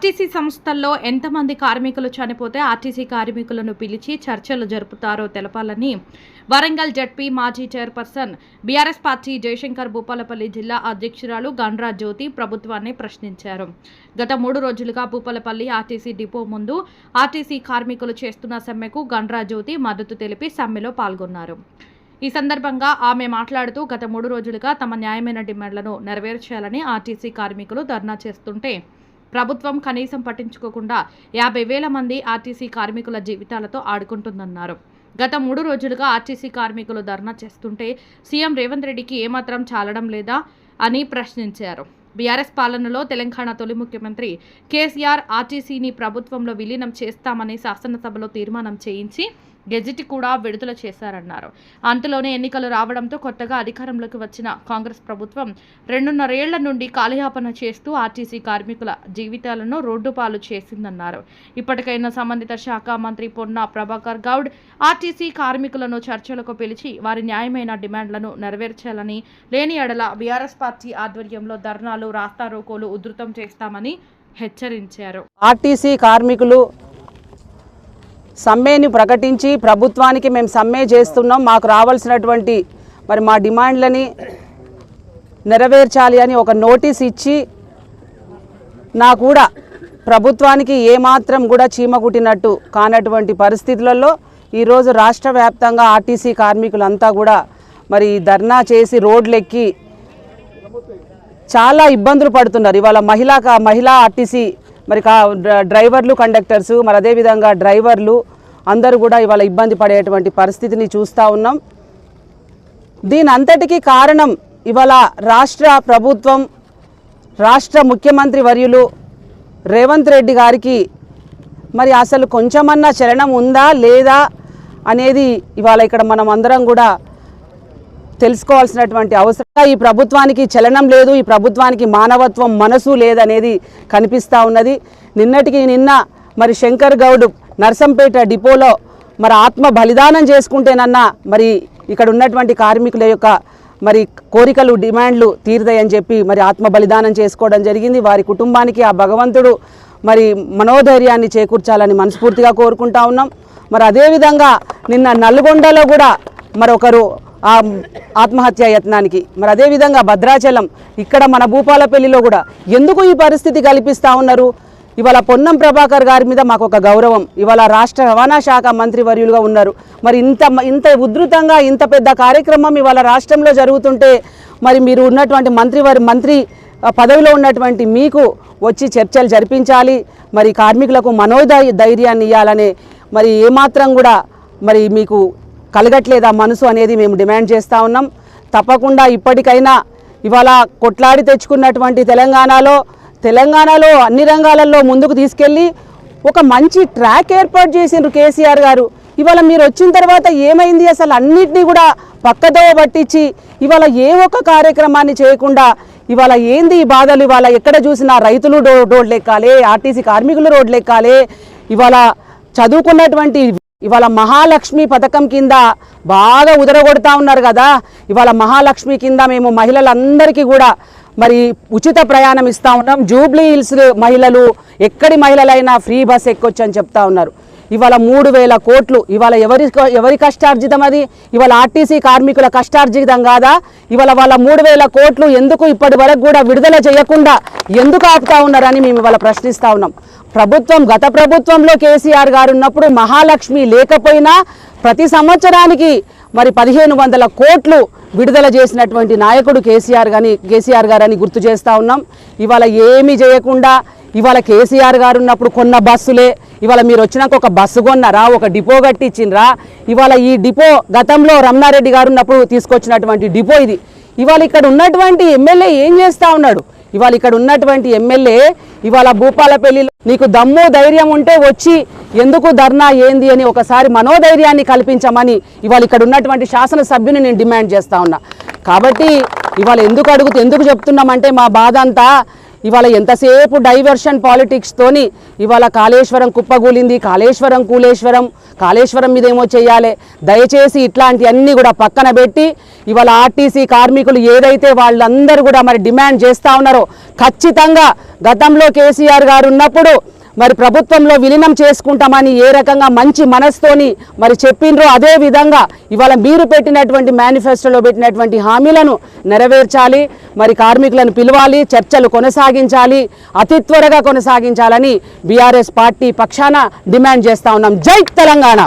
RTC సంస్థల్లో ఎంతమంది కార్మికులు చనిపోతే ఆర్టీసీ కార్మికులను పిలిచి చర్చలు జరుపుతారో తెలపాలని వరంగల్ జడ్పీ మాజీ chairperson BRS party Jayashankar Bhupalpally జిల్లా అధ్యక్షురాలు గండ్రా జ్యోతి ప్రభుత్వాన్ని ప్రశ్నించారు. గత 3 రోజులుగా భూపాలపల్లి ఆర్టీసీ డిపో ముందు ఆర్టీసీ కార్మికులు చేస్తున్న సమ్మెకు గండ్రా జ్యోతి మద్దతు తెలిపి సమ్మెలో పాల్గొన్నారు. ఈ సందర్భంగా ఆమె మాట్లాడుతూ గత 3 రోజులుగా తమ న్యాయమైన డిమాండ్లను నెరవేర్చాలని ఆర్టీసీ కార్మికులు ధర్నా చేస్తుంటే ప్రభుత్వం కనీసం పట్టించుకోకుండా 50,000 మంది ఆర్టీసీ కార్మికుల జీవితాలతో ఆడుకుంటుందన్నారు. గత 3 రోజులుగా ఆర్టీసీ కార్మికులు ధర్నా చేస్తుంటే సీఎం రేవంత్ రెడ్డికి ఏమాత్రం చాలడం లేదా అని ప్రశ్నించారు. బీఆర్ఎస్ పాలనలో తెలంగాణ తొలి ముఖ్యమంత్రి కేసీఆర్ ఆర్టీసీని ప్రభుత్వంలో విలీనం చేస్తామని శాసనసభలో తీర్మానం చేయించి గెజిట్ కూడా విడుదల చేశారన్నారు. అంతలోనే ఎన్నికలు రావడంతో కొత్తగా అధికారంలోకి వచ్చిన కాంగ్రెస్ ప్రభుత్వం 2.5 ఏళ్ల నుండి కాలయాపన చేస్తూ ఆర్టీసీ కార్మికుల జీవితాలను రోడ్డుపాలు చేసిందన్నారు. ఇప్పటికైనా సంబంధిత శాఖ మంత్రి పొన్నా ప్రభాకర్ గౌడ్ ఆర్టీసీ కార్మికులను చర్చలకు పిలిచి వారి న్యాయమైన డిమాండ్లను నెరవేర్చాలని, లేని ఎడల బీఆర్ఎస్ పార్టీ ఆధ్వర్యంలో ధర్నాలు, రాస్తారోకోలు ఉధృతం చేస్తామని హెచ్చరించారు. ఆర్టీసీ కార్మికులు సమ్మెని ప్రకటించి ప్రభుత్వానికి మేము సమ్మె చేస్తున్నాం, మాకు రావాల్సినటువంటి మా డిమాండ్లని నెరవేర్చాలి అని ఒక నోటీస్ ఇచ్చి నా కూడా ప్రభుత్వానికి ఏమాత్రం కూడా చీమ కుట్టినట్టు కానటువంటి పరిస్థితులలో ఈరోజు రాష్ట్ర వ్యాప్తంగా ఆర్టీసీ కార్మికులంతా కూడా ధర్నా చేసి రోడ్లెక్కి చాలా ఇబ్బందులు పడుతున్నారు. ఇవాళ మహిళా ఆర్టీసీ డ్రైవర్లు, కండక్టర్స్, అదేవిధంగా డ్రైవర్లు అందరూ కూడా ఇవాళ ఇబ్బంది పడేటువంటి పరిస్థితిని చూస్తూ ఉన్నాం. దీని అంతటికీ కారణం ఇవాళ రాష్ట్ర ప్రభుత్వం, రాష్ట్ర ముఖ్యమంత్రి వర్యులు రేవంత్ రెడ్డి గారికి అసలు కొంచెమన్నా చలనం ఉందా లేదా అనేది ఇవాళ ఇక్కడ మనం అందరం కూడా తెలుసుకోవాల్సినటువంటి అవసరం. ఈ ప్రభుత్వానికి చలనం లేదు, ఈ ప్రభుత్వానికి మానవత్వం, మనసు లేదనేది కనిపిస్తూ ఉన్నది. నిన్నటికి నిన్న శంకర్ గౌడ్ నర్సంపేట డిపోలో ఆత్మ బలిదానం చేసుకుంటేనన్నా ఇక్కడ ఉన్నటువంటి కార్మికుల యొక్క కోరికలు, డిమాండ్లు తీరుతాయని చెప్పి ఆత్మ బలిదానం చేసుకోవడం జరిగింది. వారి కుటుంబానికి ఆ భగవంతుడు మనోధైర్యాన్ని చేకూర్చాలని మనస్ఫూర్తిగా కోరుకుంటా ఉన్నాం. అదేవిధంగా నిన్న నల్గొండలో కూడా మరొకరు ఆత్మహత్యా యత్నానికి, అదేవిధంగా భద్రాచలం, ఇక్కడ మన భూపాలపల్లిలో కూడా ఎందుకు ఈ పరిస్థితి కల్పిస్తూ ఉన్నారు? ఇవాళ పొన్నం ప్రభాకర్ గారి మీద మాకు ఒక గౌరవం, ఇవాళ రాష్ట్ర రవాణా శాఖ మంత్రివర్యులుగా ఉన్నారు. ఇంత ఉధృతంగా ఇంత పెద్ద కార్యక్రమం ఇవాళ రాష్ట్రంలో జరుగుతుంటే మీరు ఉన్నటువంటి మంత్రి పదవిలో ఉన్నటువంటి మీకు వచ్చి చర్చలు జరిపించాలి, కార్మికులకు మనోధైర్యాన్ని ఇవ్వాలనే ఏమాత్రం కూడా మీకు కలగట్లేదా మనసు అనేది మేము డిమాండ్ చేస్తూ ఉన్నాం. తప్పకుండా ఇప్పటికైనా ఇవాళ కొట్లాడి తెచ్చుకున్నటువంటి తెలంగాణలో అన్ని రంగాలలో ముందుకు తీసుకెళ్ళి ఒక మంచి ట్రాక్ ఏర్పాటు చేసిండ్రు కేసీఆర్ గారు. ఇవాళ మీరు వచ్చిన తర్వాత ఏమైంది? అసలు అన్నిటినీ కూడా పక్కదోవ పట్టించి ఇవాళ ఏ ఒక్క కార్యక్రమాన్ని చేయకుండా ఇవాళ ఏంది ఈ బాధలు? ఇవాళ ఎక్కడ చూసినా రైతులు రోడ్లు ఎక్కాలి, ఆర్టీసీ కార్మికులు రోడ్లు ఎక్కాలి. ఇవాళ చదువుకున్నటువంటి ఇవాళ మహాలక్ష్మి పథకం కింద బాగా ఉదరగొడతా ఉన్నారు కదా. ఇవాళ మహాలక్ష్మి కింద మేము మహిళలందరికీ కూడా ఉచిత ప్రయాణం ఇస్తూ ఉన్నాం. జూబ్లీ హిల్స్ మహిళలు, ఎక్కడి మహిళలైనా ఫ్రీ బస్ ఎక్కొచ్చు అని చెప్తా ఉన్నారు. ఇవాళ 3,000 కోట్లు ఇవాళ ఎవరి కష్టార్జితం అది? ఇవాళ ఆర్టీసీ కార్మికుల కష్టార్జితం కాదా? ఇవాళ వాళ్ళ 3,000 కోట్లు ఎందుకు ఇప్పటి వరకు కూడా విడుదల చేయకుండా ఎందుకు ఆపుతా ఉన్నారని మేము ఇవాళ ప్రశ్నిస్తూ ఉన్నాం. గత ప్రభుత్వంలో కేసీఆర్ గారు ఉన్నప్పుడు మహాలక్ష్మి లేకపోయినా ప్రతి సంవత్సరానికి 1,500 కోట్లు విడుదల చేసినటువంటి నాయకుడు కేసీఆర్ గారని గుర్తు చేస్తూ ఉన్నాం. ఇవాళ ఏమీ చేయకుండా ఇవాళ కేసీఆర్ గారు ఉన్నప్పుడు కొన్న బస్సులే ఇవాళ మీరు వచ్చినాక ఒక బస్సు కొన్నారా? ఒక డిపో కట్టించిండ్రా? ఇవాళ ఈ డిపో గతంలో రమణారెడ్డి గారు ఉన్నప్పుడు తీసుకొచ్చినటువంటి డిపో ఇది. ఇవాళ ఇక్కడ ఉన్నటువంటి ఎమ్మెల్యే ఏం చేస్తూ ఉన్నాడు? ఇవాళ ఇక్కడ ఉన్నటువంటి ఎమ్మెల్యే ఇవాళ భూపాలపల్లిలో నీకు దమ్ము ధైర్యం ఉంటే వచ్చి ఎందుకు ధర్నా ఏంది అని ఒకసారి మనోధైర్యాన్ని కల్పించమని ఇవాళ ఇక్కడ ఉన్నటువంటి శాసనసభ్యుని నేను డిమాండ్ చేస్తూ ఉన్నా. కాబట్టి ఇవాళ ఎందుకు చెప్తున్నామంటే మా బాధ అంతా ఇవాళ ఎంతసేపు డైవర్షన్ పాలిటిక్స్ తోని ఇవాళ కాళేశ్వరం కుప్పగూలింది, కాళేశ్వరం మీదేమో చేయాలి. దయచేసి ఇట్లాంటి అన్ని కూడా పక్కన పెట్టి ఇవాళ ఆర్టీసీ కార్మికులు ఏదైతే వాళ్ళందరూ కూడా మరి డిమాండ్ చేస్తూ ఉన్నారో ఖచ్చితంగా గతంలో కేసీఆర్ గారు ఉన్నప్పుడు మరి ప్రభుత్వంలో విలీనం చేసుకుంటామని ఏ రకంగా మంచి మనసుతోని మరి చెప్పిండ్రో అదే విధంగా ఇవాళ మీరు పెట్టినటువంటి మేనిఫెస్టోలో పెట్టినటువంటి హామీలను నెరవేర్చాలి, మరి కార్మికులను పిలవాలి, చర్చలు కొనసాగించాలి, అతి త్వరగా కొనసాగించాలని బీఆర్ఎస్ పార్టీ పక్షాన డిమాండ్ చేస్తా ఉన్నాం. జై తెలంగాణ.